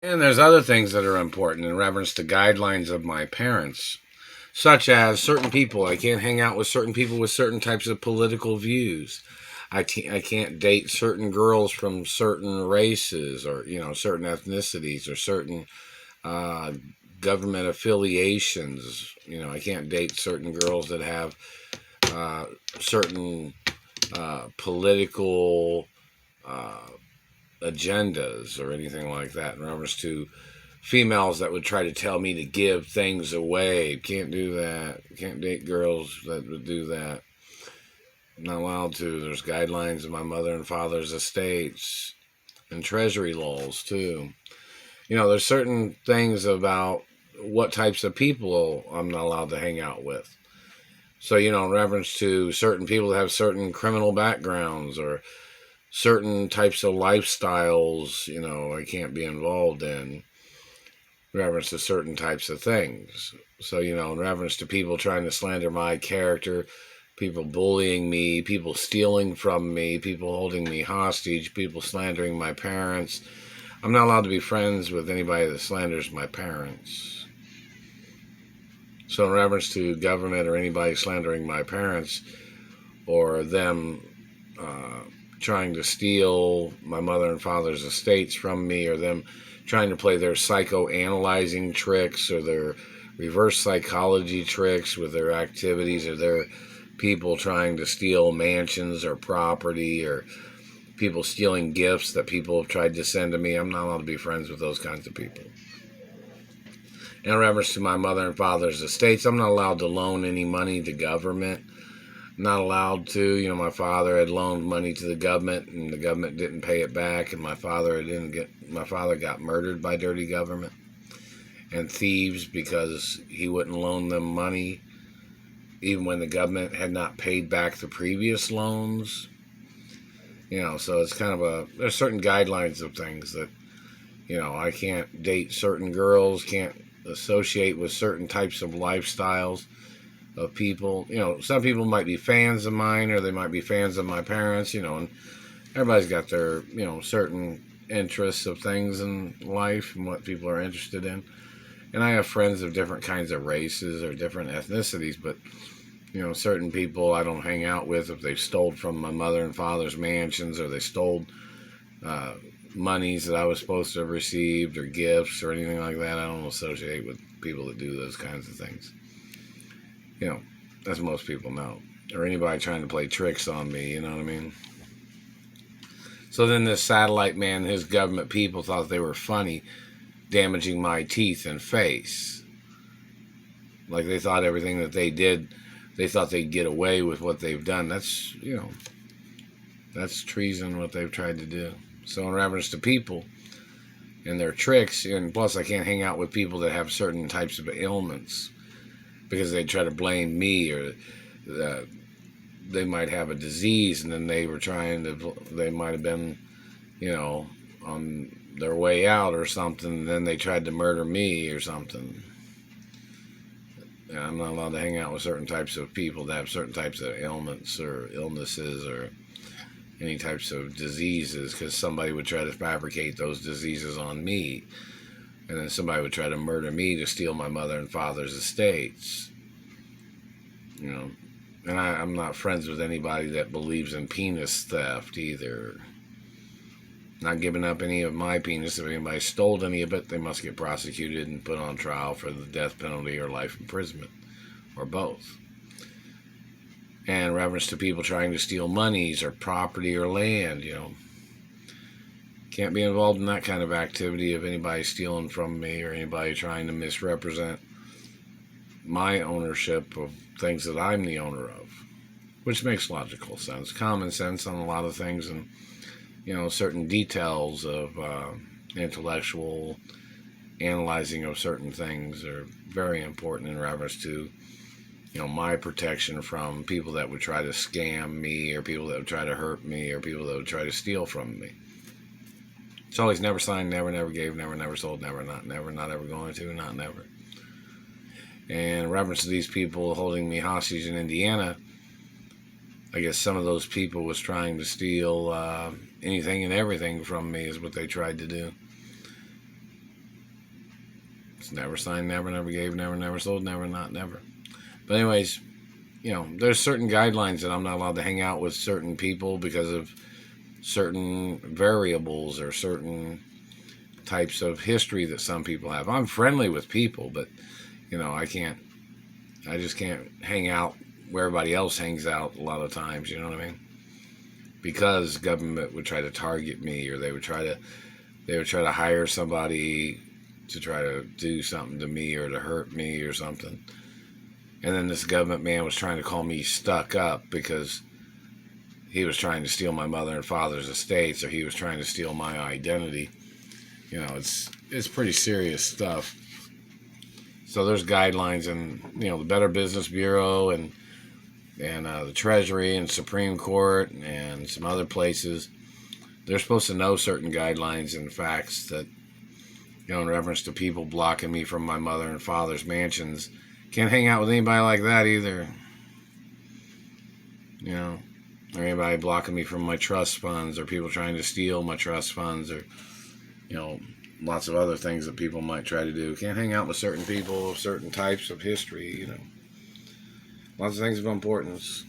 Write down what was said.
And there's other things that are important in reference to guidelines of my parents, such as certain people. I can't hang out with certain people with certain types of political views. I can't date certain girls from certain races or, certain ethnicities or certain uh, government affiliations. I can't date certain girls that have uh, certain political uh, agendas or anything like that in reference to females that would try to tell me to give things away. Can't do that. Can't date girls that would do that. I'm not allowed to. There's guidelines in my mother and father's estates and treasury laws too. There's certain things about what types of people I'm not allowed to hang out with. So, in reference to certain people that have certain criminal backgrounds or certain types of lifestyles, I can't be involved in reference to certain types of things. So, in reference to people trying to slander my character, people bullying me, people stealing from me, people holding me hostage, people slandering my parents, I'm not allowed to be friends with anybody that slanders my parents. So, in reference to government or anybody slandering my parents or them trying to steal my mother and father's estates from me or them trying to play their psychoanalyzing tricks or their reverse psychology tricks with their activities or their people trying to steal mansions or property or people stealing gifts that people have tried to send to me. I'm not allowed to be friends with those kinds of people. In reference to my mother and father's estates, I'm not allowed to loan any money to government. I'm not allowed to. My father had loaned money to the government, and the government didn't pay it back, and my father got murdered by dirty government and thieves because he wouldn't loan them money, even when the government had not paid back the previous loans. So it's kind of there's certain guidelines of things that, I can't date certain girls, can't associate with certain types of lifestyles of people. Some people might be fans of mine or they might be fans of my parents, and everybody's got their, certain interests of things in life and what people are interested in. And I have friends of different kinds of races or different ethnicities, but certain people I don't hang out with if they've stole from my mother and father's mansions or they stole monies that I was supposed to have received or gifts or anything like that. I don't associate with people that do those kinds of things. As most people know. Or anybody trying to play tricks on me, you know what I mean? So then this satellite man and his government people thought they were funny, damaging my teeth and face. Like they thought everything that they did, they thought they'd get away with what they've done. That's, that's treason what they've tried to do. So in reference to people and their tricks, and plus I can't hang out with people that have certain types of ailments because they try to blame me or they might have a disease and then they might have been, on their way out or something, and then they tried to murder me or something. And I'm not allowed to hang out with certain types of people that have certain types of ailments or illnesses or any types of diseases because somebody would try to fabricate those diseases on me. And then somebody would try to murder me to steal my mother and father's estates. And I'm not friends with anybody that believes in penis theft either. Not giving up any of my penis. If anybody stole any of it, they must get prosecuted and put on trial for the death penalty or life imprisonment, or both. And in reference to people trying to steal monies or property or land, can't be involved in that kind of activity if anybody's stealing from me or anybody trying to misrepresent my ownership of things that I'm the owner of, which makes logical sense, common sense on a lot of things, and certain details of intellectual analyzing of certain things are very important in reference to my protection from people that would try to scam me or people that would try to hurt me or people that would try to steal from me. It's always never signed, never, never gave, never, never sold, never, not ever going to, not never. And in reference to these people holding me hostage in Indiana, I guess some of those people was trying to steal anything and everything from me is what they tried to do. It's never signed, never, never gave, never, never sold, never, not, never. But anyways, there's certain guidelines that I'm not allowed to hang out with certain people because of certain variables or certain types of history that some people have. I'm friendly with people, but I just can't hang out where everybody else hangs out a lot of times, you know what I mean? Because government would try to target me, or they would try to hire somebody to try to do something to me or to hurt me or something. And then this government man was trying to call me stuck up because he was trying to steal my mother and father's estates, or he was trying to steal my identity. It's pretty serious stuff. So there's guidelines in the Better Business Bureau and the Treasury and Supreme Court and some other places. They're supposed to know certain guidelines and facts that, in reference to people blocking me from my mother and father's mansions. Can't hang out with anybody like that either. Or anybody blocking me from my trust funds, or people trying to steal my trust funds, or, lots of other things that people might try to do. Can't hang out with certain people of certain types of history, Lots of things of importance.